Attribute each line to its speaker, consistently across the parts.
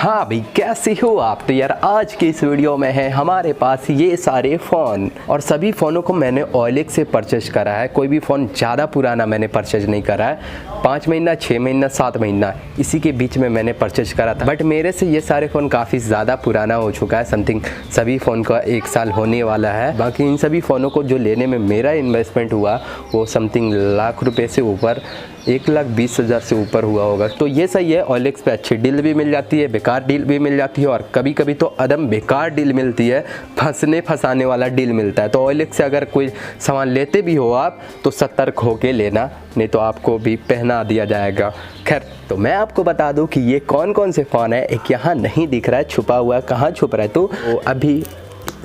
Speaker 1: हाँ भाई, कैसे हो आप? तो यार आज की इस वीडियो में है हमारे पास ये सारे फ़ोन, और सभी फ़ोनों को मैंने OLX से परचेज करा है। कोई भी फ़ोन ज़्यादा पुराना मैंने परचेज नहीं करा है। 5 महीना, 6 महीना, 7 महीना इसी के बीच में मैंने परचेज करा था। बट मेरे से ये सारे फ़ोन काफ़ी ज़्यादा पुराना हो चुका है। समथिंग सभी फ़ोन का 1 साल होने वाला है। बाकी इन सभी फ़ोनों को जो लेने में मेरा इन्वेस्टमेंट हुआ वो समथिंग लाख रुपये से ऊपर, 1,20,000 से ऊपर हुआ होगा। तो ये सही है, OLX पे अच्छी डील भी मिल जाती है, बेकार डील भी मिल जाती है, और कभी कभी तो अदम बेकार डील मिलती है, फंसाने वाला डील मिलता है। तो OLX से अगर कोई सामान लेते भी हो आप तो सतर्क होके लेना, नहीं तो आपको भी पहना दिया जाएगा। खैर, तो मैं आपको बता दूं कि ये कौन कौन से फ़ोन है। एक यहाँ नहीं दिख रहा है, छुपा हुआ है। कहाँ छुप रहा है? तो अभी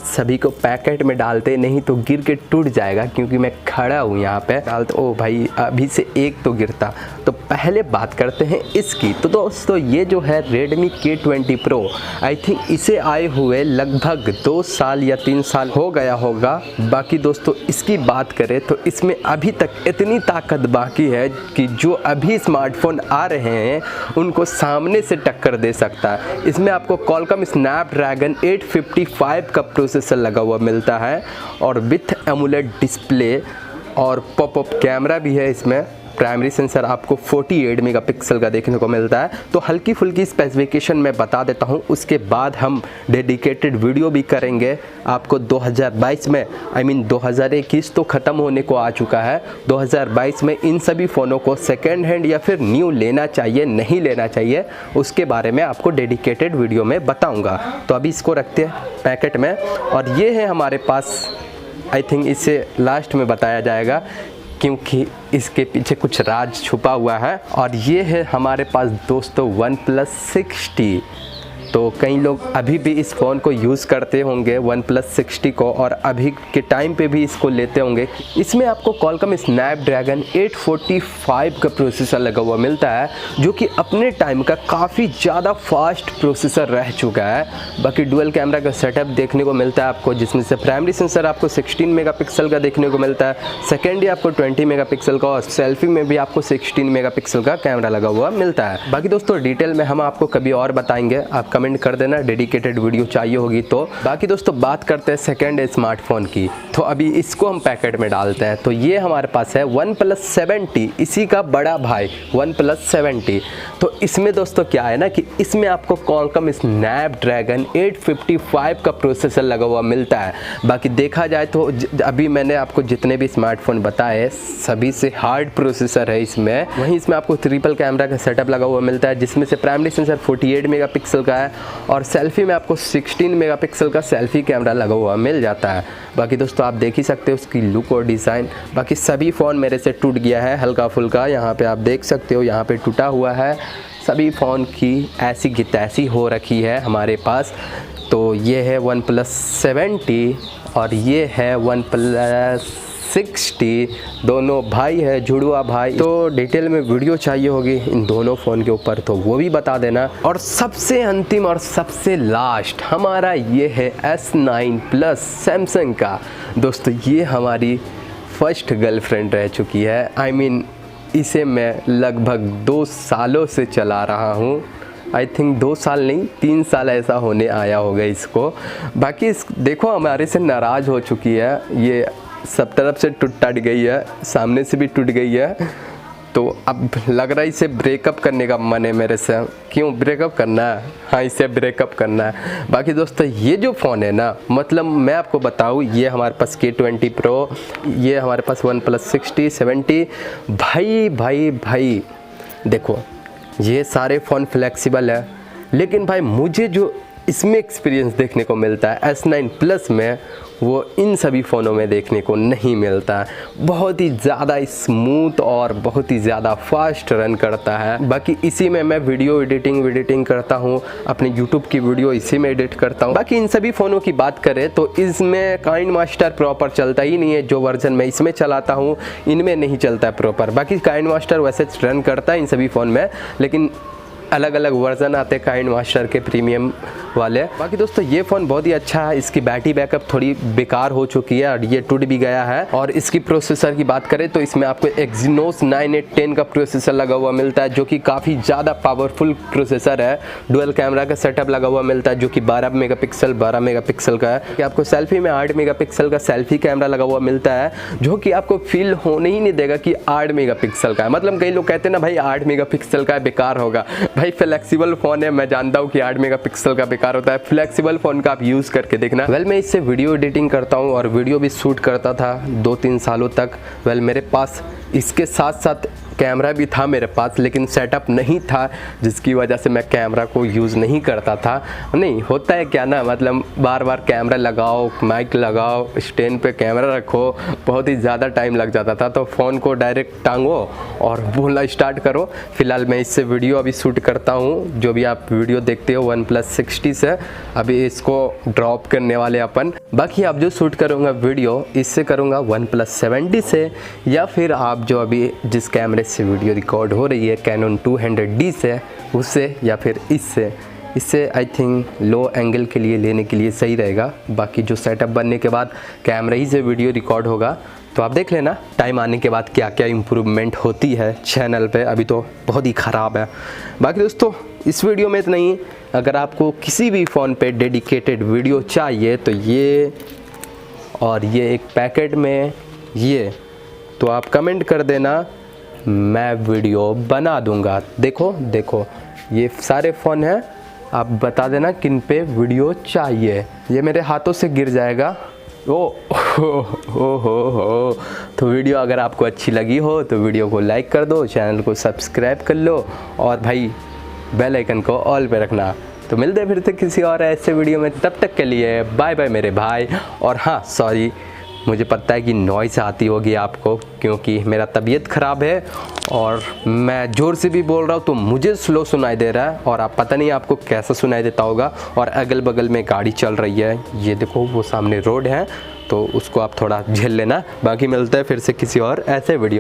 Speaker 1: सभी को पैकेट में डालते नहीं तो गिर के टूट जाएगा, क्योंकि मैं खड़ा हूँ यहाँ पे डालते। ओ भाई, अभी से एक तो गिरता। तो पहले बात करते हैं इसकी। तो दोस्तों ये जो है Redmi K20 Pro, I think इसे आए हुए लगभग 2 साल या 3 साल हो गया होगा। बाकी दोस्तों इसकी बात करें तो इसमें अभी तक इतनी ताकत बाकी है कि जो अभी स्मार्टफोन आ रहे हैं उनको सामने से टक्कर दे सकता है। इसमें आपको Qualcomm Snapdragon 855 का प्रोसेसर लगा हुआ मिलता है, और विथ एमुलेट डिस्प्ले और पॉपअप कैमरा भी है। इसमें प्राइमरी सेंसर आपको 48 मेगापिक्सल का देखने को मिलता है। तो हल्की फुल्की स्पेसिफिकेशन मैं बता देता हूं, उसके बाद हम डेडिकेटेड वीडियो भी करेंगे आपको। 2022 में, आई मीन 2021 तो ख़त्म होने को आ चुका है, 2022 में इन सभी फ़ोनों को सेकेंड हैंड या फिर न्यू लेना चाहिए, नहीं लेना चाहिए, उसके बारे में आपको डेडिकेटेड वीडियो में बताऊँगा। तो अभी इसको रखते हैं पैकेट में, और ये है हमारे पास, आई थिंक इसे लास्ट में बताया जाएगा क्योंकि इसके पीछे कुछ राज छुपा हुआ है। और ये है हमारे पास दोस्तों OnePlus 60। तो कई लोग अभी भी इस फ़ोन को यूज़ करते होंगे, OnePlus 60 को, और अभी के टाइम पे भी इसको लेते होंगे। इसमें आपको Qualcomm Snapdragon 845 का प्रोसेसर लगा हुआ मिलता है, जो कि अपने टाइम का काफ़ी ज़्यादा फास्ट प्रोसेसर रह चुका है। बाकी डुअल कैमरा का सेटअप देखने को मिलता है आपको, जिसमें से प्राइमरी सेंसर आपको 16 मेगापिक्सल का देखने को मिलता है, सेकेंडरी आपको 20 मेगापिक्सल का, और सेल्फी में भी आपको 16 मेगापिक्सल का कैमरा लगा हुआ मिलता है। बाकी दोस्तों डिटेल में हम आपको कभी और बताएंगे, आप कमेंट कर देना डेडिकेटेड वीडियो चाहिए होगी तो। बाकी दोस्तों बात करते हैं सेकंड स्मार्टफोन की। तो अभी इसको हम पैकेट में डालते हैं। तो ये हमारे पास है OnePlus 70, इसी का बड़ा भाई OnePlus 70। तो इसमें दोस्तों क्या है ना कि इसमें आपको Qualcomm Snapdragon 855 का प्रोसेसर लगा हुआ मिलता है। बाकी देखा जाए तो अभी मैंने आपको जितने भी स्मार्टफोन बताए सभी से हार्ड प्रोसेसर है इसमें। वहीं इसमें आपको ट्रिपल कैमरा का सेटअप लगा हुआ मिलता है, जिसमें से प्राइमरी सेंसर 48 मेगापिक्सल का है, और सेल्फी में आपको 16 मेगापिक्सल का सेल्फी कैमरा लगा हुआ मिल जाता है। बाकी दोस्तों आप देख ही सकते हो उसकी लुक और डिज़ाइन। बाकी सभी फ़ोन मेरे से टूट गया है हल्का फुल्का, यहाँ पे आप देख सकते हो, यहाँ पे टूटा हुआ है। सभी फ़ोन की ऐसी की तैसी हो रखी है हमारे पास। तो ये है OnePlus 70 और ये है OnePlus 60, दोनों भाई है, जुड़वा भाई। तो डिटेल में वीडियो चाहिए होगी इन दोनों फ़ोन के ऊपर तो वो भी बता देना। और सबसे अंतिम और सबसे लास्ट हमारा ये है S9 Plus सैमसंग का। दोस्तों ये हमारी फर्स्ट गर्लफ्रेंड रह चुकी है। आई मीन इसे मैं लगभग 2 सालों से चला रहा हूँ। आई थिंक 2 साल नहीं, 3 साल ऐसा होने आया होगा इसको। बाकी देखो हमारे से नाराज़ हो चुकी है, ये सब तरफ से टूट गई है, सामने से भी टूट गई है। तो अब लग रहा है इसे ब्रेकअप करने का मन है मेरे से। क्यों ब्रेकअप करना है? हाँ, इसे ब्रेकअप करना है। बाकी दोस्तों ये जो फ़ोन है ना, मतलब मैं आपको बताऊँ, ये हमारे पास K20 Pro, ये हमारे पास OnePlus 60, 70। भाई देखो ये सारे फ़ोन फ्लेक्सिबल है, लेकिन भाई मुझे जो इसमें एक्सपीरियंस देखने को मिलता है S9 Plus में, वो इन सभी फ़ोनों में देखने को नहीं मिलता। बहुत ही ज़्यादा स्मूथ और बहुत ही ज़्यादा फास्ट रन करता है। बाकी इसी में मैं वीडियो एडिटिंग करता हूँ, अपने यूट्यूब की वीडियो इसी में एडिट करता हूँ। बाकी इन सभी फ़ोनों की बात करें तो इसमें काइनमास्टर प्रॉपर चलता ही नहीं है। जो वर्जन मैं इसमें चलाता हूँ इनमें नहीं चलता है प्रॉपर। बाकी काइनमास्टर वैसे रन करता है इन सभी फ़ोन में, लेकिन अलग अलग वर्जन आते हैं काइंड मास्टर के प्रीमियम वाले। बाकी दोस्तों ये फ़ोन बहुत ही अच्छा है। इसकी बैटरी बैकअप थोड़ी बेकार हो चुकी है और ये टूट भी गया है। और इसकी प्रोसेसर की बात करें तो इसमें आपको Exynos 9810 का प्रोसेसर लगा हुआ मिलता है, जो कि काफ़ी ज़्यादा पावरफुल प्रोसेसर है। डुअल कैमरा का सेटअप लगा हुआ मिलता है, जो कि 12 मेगापिक्सल का है। कि आपको सेल्फी में 8 मेगापिक्सल का सेल्फी कैमरा लगा हुआ मिलता है, जो कि आपको फील होने ही नहीं देगा कि 8 मेगापिक्सल का है। मतलब कई लोग कहते हैं ना भाई 8 मेगापिक्सल का है बेकार होगा। भाई फ्लेक्सिबल फ़ोन है, मैं जानता हूँ कि 8 मेगापिक्सल का बेकार होता है। फ्लेक्सिबल फ़ोन का आप यूज़ करके देखना। मैं इससे वीडियो एडिटिंग करता हूँ और वीडियो भी शूट करता था 2-3 सालों तक। मेरे पास इसके साथ साथ कैमरा भी था मेरे पास, लेकिन सेटअप नहीं था, जिसकी वजह से मैं कैमरा को यूज़ नहीं करता था। नहीं होता है क्या ना, मतलब बार बार कैमरा लगाओ, माइक लगाओ, स्टैंड पे कैमरा रखो, बहुत ही ज़्यादा टाइम लग जाता था। तो फ़ोन को डायरेक्ट टांगो और बोलना स्टार्ट करो। फिलहाल मैं इससे वीडियो अभी शूट करता हूँ। जो भी आप वीडियो देखते हो OnePlus 60 से, अभी इसको ड्रॉप करने वाले अपन। बाकी आप जो शूट करूँगा वीडियो, इससे करूँगा OnePlus 70 से, या फिर आप जो अभी जिस कैमरे से वीडियो रिकॉर्ड हो रही है Canon 200D से, उससे, या फिर इससे आई थिंक लो एंगल के लिए लेने के लिए सही रहेगा। बाकी जो सेटअप बनने के बाद कैमरा ही से वीडियो रिकॉर्ड होगा, तो आप देख लेना टाइम आने के बाद क्या क्या इम्प्रूवमेंट होती है चैनल पे। अभी तो बहुत ही ख़राब है। बाकी दोस्तों इस वीडियो में इतना ही। अगर आपको किसी भी फ़ोन पे डेडिकेटेड वीडियो चाहिए तो ये और ये एक पैकेट में ये, तो आप कमेंट कर देना, मैं वीडियो बना दूंगा। देखो ये सारे फ़ोन हैं, आप बता देना किन पे वीडियो चाहिए। ये मेरे हाथों से गिर जाएगा। ओ तो वीडियो अगर आपको अच्छी लगी हो तो वीडियो को लाइक कर दो, चैनल को सब्सक्राइब कर लो और भाई बेल आइकन को ऑल पे रखना। तो मिलते हैं फिर से किसी और ऐसे वीडियो में। तब तक के लिए बाय बाय मेरे भाई। और हाँ सॉरी, मुझे पता है कि नॉइस आती होगी आपको, क्योंकि मेरा तबीयत ख़राब है और मैं ज़ोर से भी बोल रहा हूँ तो मुझे स्लो सुनाई दे रहा है, और आप पता नहीं आपको कैसा सुनाई देता होगा। और अगल बगल में गाड़ी चल रही है, ये देखो वो सामने रोड है, तो उसको आप थोड़ा झेल लेना। बाकी मिलता है फिर से किसी और ऐसे वीडियो।